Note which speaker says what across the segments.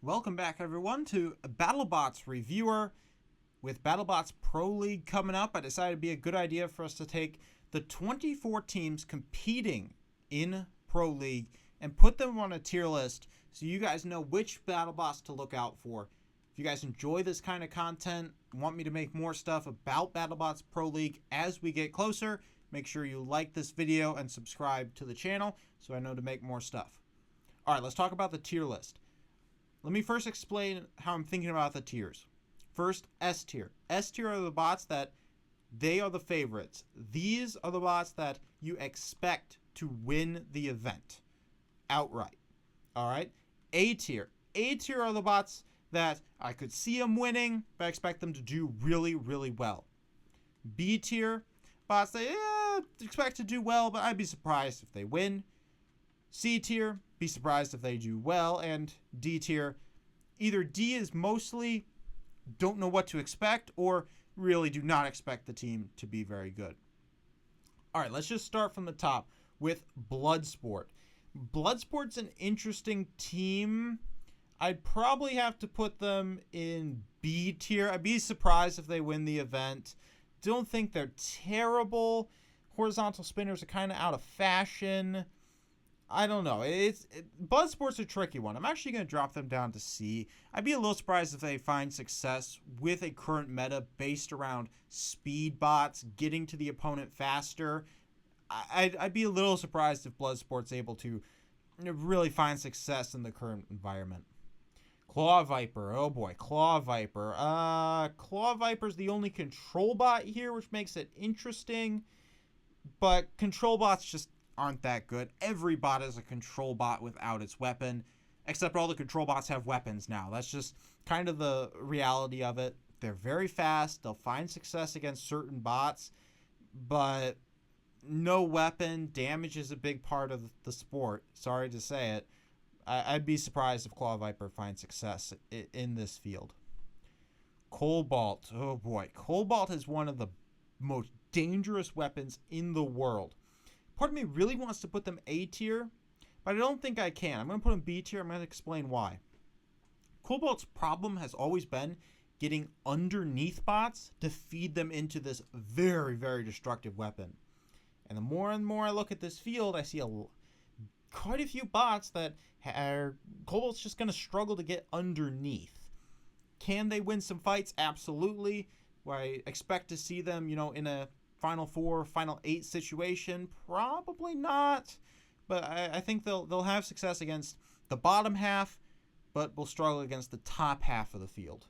Speaker 1: Welcome back, everyone, to Battlebots Reviewer. With Battlebots Pro League coming up, I decided it'd be a good idea for us to take the 24 teams competing in Pro League and put them on a tier list so you guys know which Battlebots to look out for. If you guys enjoy this kind of content, want me to make more stuff about Battlebots Pro League as we get closer, make sure you like this video and subscribe to the channel so I know to make more stuff. All right, let's talk about the tier list. Let me first explain how I'm thinking about the tiers. First, S tier. S tier are the bots that they are the favorites. These are the bots that you expect to win the event outright. All right. A tier. A tier are the bots that I could see them winning, but I expect them to do really, really well. B tier bots that expect to do well, but I'd be surprised if they win. C tier, be surprised if they do well. And D tier, either D is mostly don't know what to expect or really do not expect the team to be very good. All right, let's just start from the top with Bloodsport. Bloodsport's an interesting team. I'd probably have to put them in B tier. I'd be surprised if they win the event. Don't think they're terrible. Horizontal spinners are kind of out of fashion. I don't know. Bloodsport's a tricky one. I'm actually going to drop them down to C. I'd be a little surprised if they find success with a current meta based around speed bots, getting to the opponent faster. I'd be a little surprised if Bloodsport's able to really find success in the current environment. Claw Viper. Oh boy, Claw Viper. Claw Viper's the only control bot here, which makes it interesting. But control bots just aren't that good. Every bot is a control bot without its weapon, except all the control bots have weapons now. That's just kind of the reality of it. They're very fast. They'll find success against certain bots, but no weapon. Damage is a big part of the sport. Sorry to say it. I'd be surprised if Claw Viper finds success in this field. Cobalt. Oh boy. Cobalt is one of the most dangerous weapons in the world. Part of me really wants to put them A tier, but I don't think I can. I'm going to put them B tier. I'm going to explain why. Cobalt's problem has always been getting underneath bots to feed them into this very, very destructive weapon. And the more and more I look at this field, I see quite a few bots that Cobalt's just going to struggle to get underneath. Can they win some fights? Absolutely. Where I expect to see them, in a Final 4, Final 8 situation, probably not. But I think they'll have success against the bottom half, but will struggle against the top half of the field.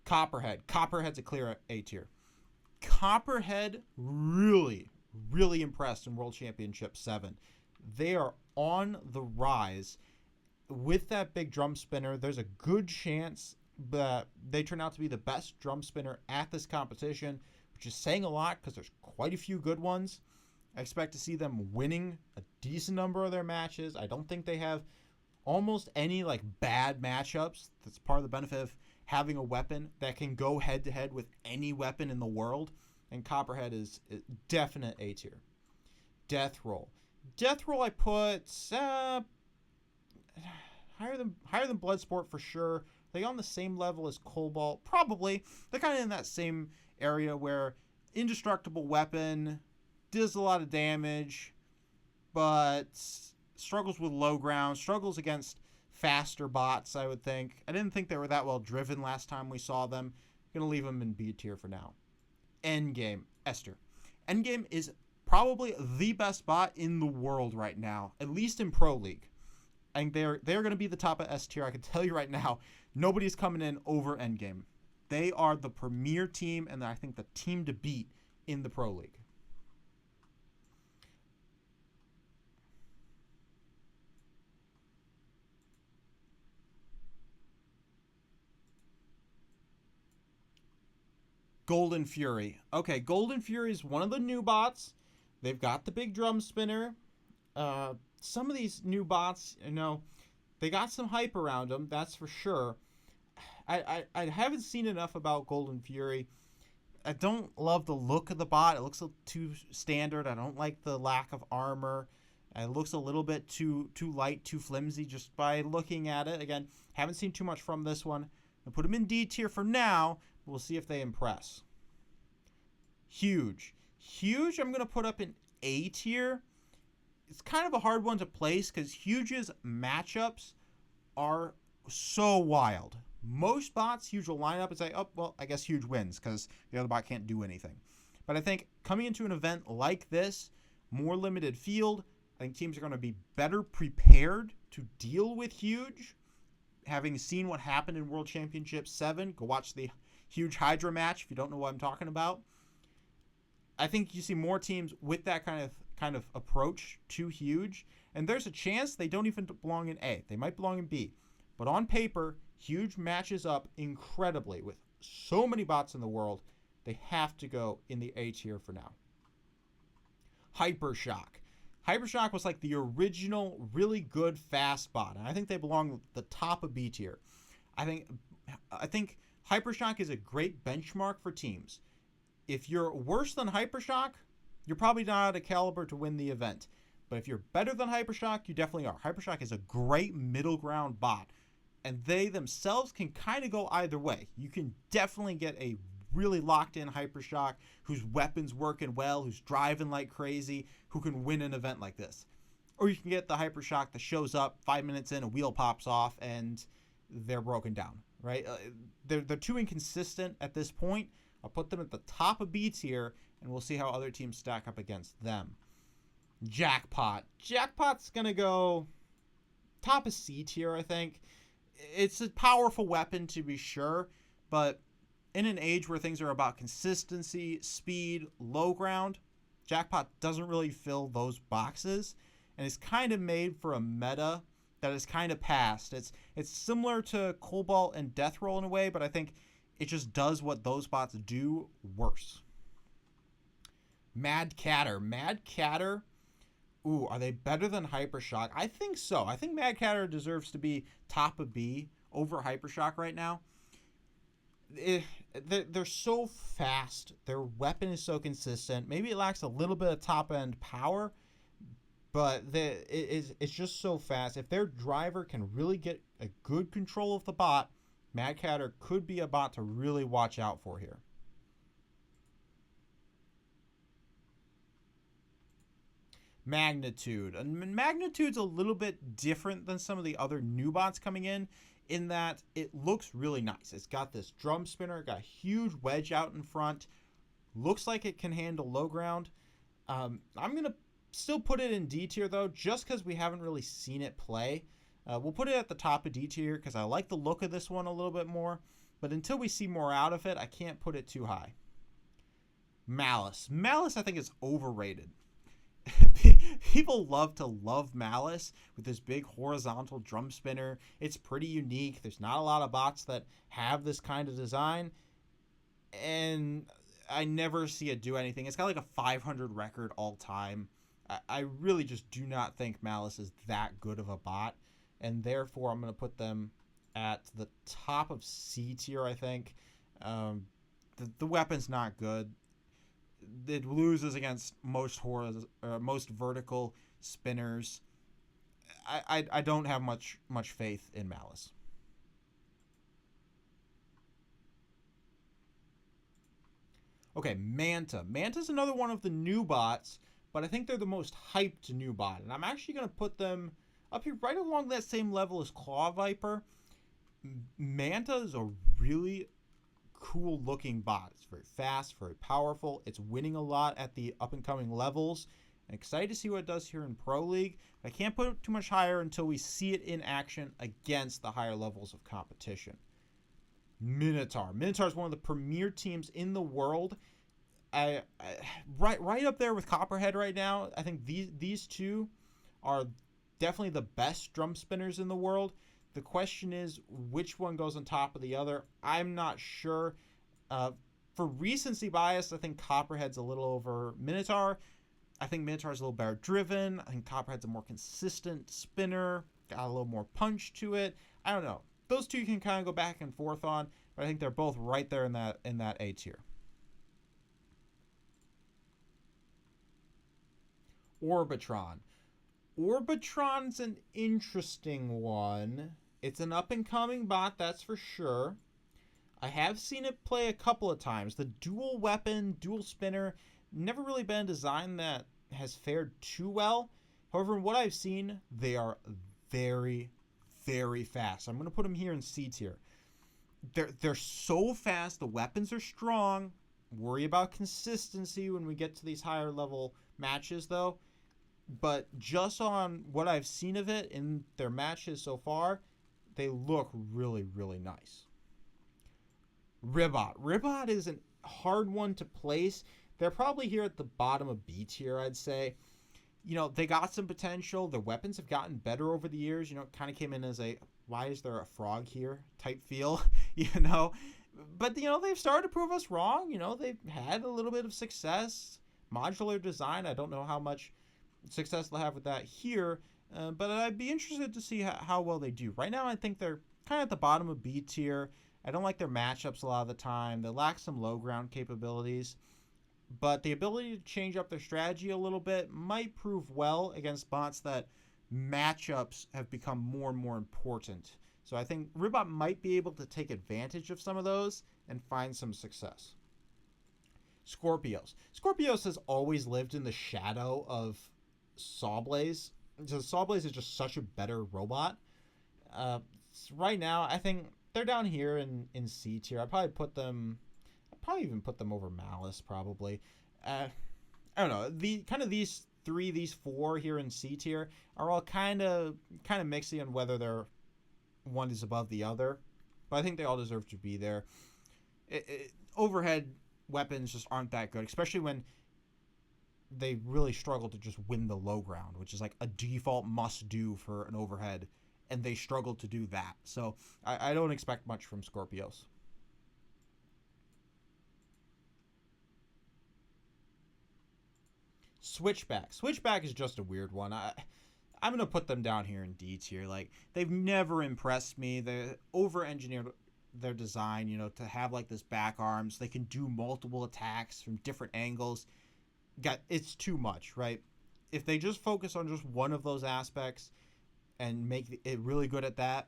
Speaker 1: Copperhead. Copperhead's a clear A tier. Copperhead really, really impressed in World Championship 7. They are on the rise. With that big drum spinner, there's a good chance that they turn out to be the best drum spinner at this competition, which is saying a lot because there's quite a few good ones. I expect to see them winning a decent number of their matches. I don't think they have almost any bad matchups. That's part of the benefit of having a weapon that can go head to head with any weapon in the world. And Copperhead is definite A tier. Death Roll. Death Roll I put higher than Bloodsport for sure. Are they on the same level as Cobalt? Probably. They're kind of in that same area where indestructible weapon does a lot of damage, but struggles with low ground, struggles against faster bots, I would think. I didn't think they were that well driven last time we saw them. I'm going to leave them in B tier for now. Endgame. Esther. Endgame is probably the best bot in the world right now, at least in Pro League. And they're going to be the top of S tier. I can tell you right now, nobody's coming in over Endgame. They are the premier team, and I think the team to beat in the Pro League. Golden Fury. Okay, Golden Fury is one of the new bots. They've got the big drum spinner. Some of these new bots, they got some hype around them, that's for sure. I haven't seen enough about Golden Fury. I don't love the look of the bot. It looks a little too standard. I don't like the lack of armor. It looks a little bit too light, too flimsy just by looking at it. Again, haven't seen too much from this one. I'll put them in D tier for now. We'll see if they impress. Huge. Huge I'm going to put up in A tier. It's kind of a hard one to place because Huge's matchups are so wild. Most bots, Huge will line up and say, oh, well, I guess Huge wins because the other bot can't do anything. But I think coming into an event like this, more limited field, I think teams are going to be better prepared to deal with Huge. Having seen what happened in World Championship 7, go watch the Huge Hydra match if you don't know what I'm talking about. I think you see more teams with that kind of approach to Huge, and there's a chance they don't even belong in A. They might belong in B. But on paper, Huge matches up incredibly with so many bots in the world. They have to go in the A tier for now. Hypershock. Hypershock was like the original really good fast bot, and I think they belong at the top of B tier. I think Hypershock is a great benchmark for teams. If you're worse than Hypershock, you're probably not at a caliber to win the event. But if you're better than Hypershock, you definitely are. Hypershock is a great middle ground bot, and they themselves can kind of go either way. You can definitely get a really locked in Hypershock whose weapons working well, who's driving like crazy, who can win an event like this. Or you can get the Hypershock that shows up 5 minutes in, a wheel pops off, and they're broken down, right? They're too inconsistent at this point. I'll put them at the top of B tier, and we'll see how other teams stack up against them. Jackpot. Jackpot's going to go top of C tier, I think. It's a powerful weapon to be sure, but in an age where things are about consistency, speed, low ground, Jackpot doesn't really fill those boxes, and it's kind of made for a meta that is kind of past. It's similar to Cobalt and Death Roll in a way, but I think it just does what those bots do worse. Mad Catter. Mad Catter, ooh, are they better than Hypershock? I think so. I think Mad Catter deserves to be top of B over Hypershock right now. They're so fast. Their weapon is so consistent. Maybe it lacks a little bit of top-end power, but it's just so fast. If their driver can really get a good control of the bot, Mad Catter could be a bot to really watch out for here. Magnitude. And Magnitude's a little bit different than some of the other new bots coming in that it looks really nice. It's got this drum spinner, got a huge wedge out in front. Looks like it can handle low ground. I'm going to still put it in D tier, though, just because we haven't really seen it play. We'll put it at the top of D tier because I like the look of this one a little bit more. But until we see more out of it, I can't put it too high. Malice. Malice, I think, is overrated. People love to love Malice with this big horizontal drum spinner. It's pretty unique. There's not a lot of bots that have this kind of design, and I never see it do anything. It's got like a 500 record all time. I really just do not think Malice is that good of a bot, and therefore I'm going to put them at the top of C tier, I think. The weapon's not good. It loses against most vertical spinners. I don't have much faith in Malice. Okay, Manta. Manta's another one of the new bots, but I think they're the most hyped new bot, and I'm actually going to put them up here right along that same level as Claw Viper. Manta is a really cool looking bot. It's very fast, very powerful. It's winning a lot at the up and coming levels. I'm excited to see what it does here in Pro League. I can't put it too much higher until we see it in action against the higher levels of competition. Minotaur. Minotaur is one of the premier teams in the world. Right up there with Copperhead right now. I think these two are definitely the best drum spinners in the world. The question is, which one goes on top of the other? I'm not sure. For recency bias, I think Copperhead's a little over Minotaur. I think Minotaur's a little better driven. I think Copperhead's a more consistent spinner. Got a little more punch to it. I don't know. Those two you can kind of go back and forth on, but I think they're both right there in that A tier. Orbitron. Orbitron's an interesting one. It's an up-and-coming bot, that's for sure. I have seen it play a couple of times. The dual weapon, dual spinner, never really been a design that has fared too well. However, in what I've seen, they are very, very fast. I'm going to put them here in C tier. They're so fast. The weapons are strong. Worry about consistency when we get to these higher level matches, though. But just on what I've seen of it in their matches so far, they look really, really nice. Ribot is a hard one to place. They're probably here at the bottom of B tier, I'd say. You know, they got some potential. Their weapons have gotten better over the years. You know, it kind of came in as a, why is there a frog here type feel, you know? But, you know, they've started to prove us wrong. You know, they've had a little bit of success. Modular design, I don't know how much success they'll have with that here. But I'd be interested to see how well they do. Right now, I think they're kind of at the bottom of B tier. I don't like their matchups a lot of the time. They lack some low ground capabilities. But the ability to change up their strategy a little bit might prove well against bots that matchups have become more and more important. So I think Ribot might be able to take advantage of some of those and find some success. Scorpios. Scorpios has always lived in the shadow of Sawblaze. So Sawblaze is just such a better robot. Right now, I think they're down here in C tier. I'd probably even put them over Malice, probably. I don't know. These four here in C tier are all kind of mixy on whether they're one is above the other. But I think they all deserve to be there. Overhead weapons just aren't that good, especially when they really struggle to just win the low ground, which is like a default must do for an overhead, and they struggle to do that. So I don't expect much from Scorpios. Switchback. Switchback is just a weird one. I'm going to put them down here in D tier. Like, they've never impressed me. They over-engineered their design, you know, to have like this back arms. They can do multiple attacks from different angles. It's too much, right? If they just focus on just one of those aspects and make it really good at that,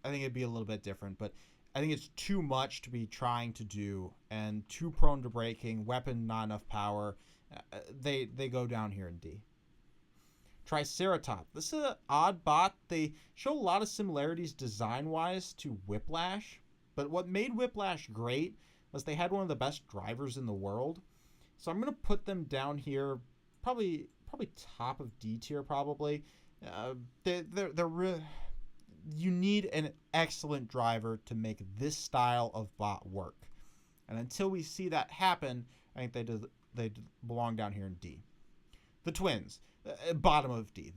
Speaker 1: I think it'd be a little bit different. But I think it's too much to be trying to do and too prone to breaking. Weapon, not enough power. They go down here in D. Triceratop. This is an odd bot. They show a lot of similarities design-wise to Whiplash. But what made Whiplash great was they had one of the best drivers in the world. So I'm going to put them down here, probably top of D tier, probably. You need an excellent driver to make this style of bot work. And until we see that happen, I think they belong down here in D. The Twins, bottom of D.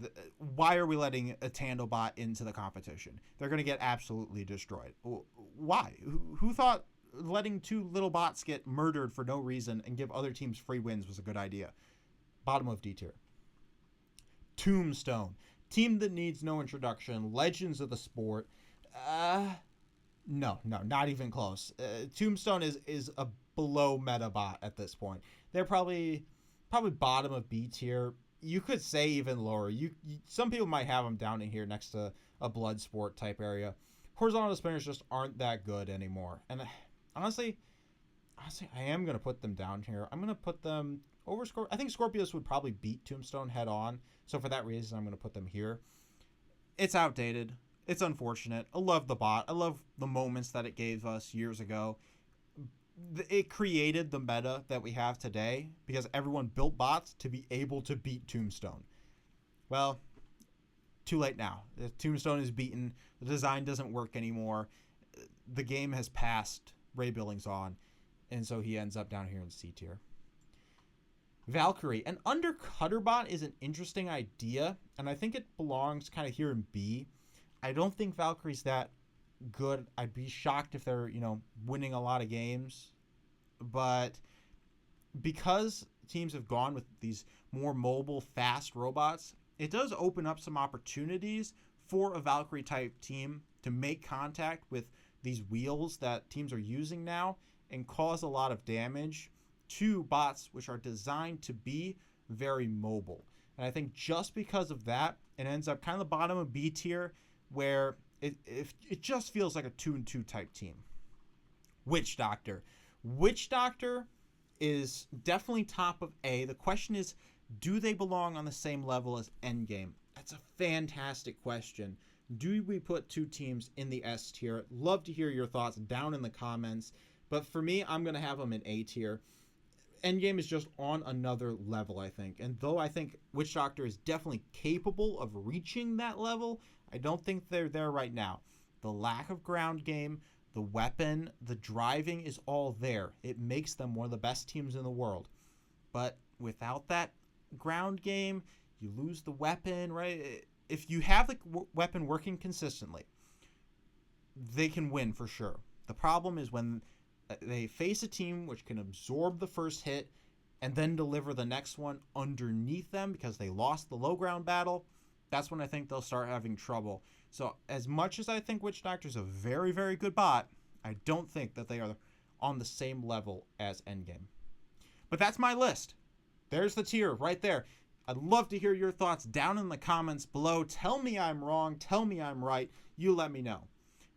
Speaker 1: Why are we letting a Tandobot into the competition? They're going to get absolutely destroyed. Why? Who thought letting two little bots get murdered for no reason and give other teams free wins was a good idea? Bottom of D tier. Tombstone, team that needs no introduction, legends of the sport. No, not even close. Tombstone is a below meta bot at this point. They're probably bottom of B tier. You could say even lower. Some people might have them down in here next to a blood sport type area. Horizontal spinners just aren't that good anymore. And honestly, I am going to put them down here. I'm going to put them over Scorpios. I think Scorpios would probably beat Tombstone head on. So for that reason, I'm going to put them here. It's outdated. It's unfortunate. I love the bot. I love the moments that it gave us years ago. It created the meta that we have today because everyone built bots to be able to beat Tombstone. Well, too late now. The Tombstone is beaten. The design doesn't work anymore. The game has passed Ray Billings on, and so he ends up down here in C tier. Valkyrie. An undercutter bot is an interesting idea, and I think it belongs kind of here in B. I don't think Valkyrie's that good. I'd be shocked if they're, winning a lot of games. But because teams have gone with these more mobile, fast robots, it does open up some opportunities for a Valkyrie type team to make contact with these wheels that teams are using now and cause a lot of damage to bots which are designed to be very mobile. And I think just because of that, it ends up kind of the bottom of B tier, where it just feels like a 2-2 type team. Witch Doctor. Witch Doctor is definitely top of A. The question is, do they belong on the same level as Endgame? That's a fantastic question. Do we put two teams in the S tier? Love to hear your thoughts down in the comments. But for me, I'm going to have them in A tier. Endgame is just on another level, I think. And though I think Witch Doctor is definitely capable of reaching that level, I don't think they're there right now. The lack of ground game, the weapon, the driving is all there. It makes them one of the best teams in the world. But without that ground game, you lose the weapon, right? If you have the weapon working consistently, they can win for sure. The problem is when they face a team which can absorb the first hit and then deliver the next one underneath them because they lost the low ground battle. That's when I think they'll start having trouble. So as much as I think Witch Doctor is a very, very good bot, I don't think that they are on the same level as Endgame. But that's my list. There's the tier right there. I'd love to hear your thoughts down in the comments below. Tell me I'm wrong. Tell me I'm right. You let me know.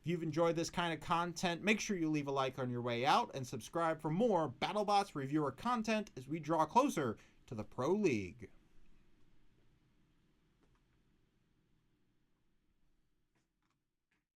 Speaker 1: If you've enjoyed this kind of content, make sure you leave a like on your way out and subscribe for more BattleBots reviewer content as we draw closer to the Pro League.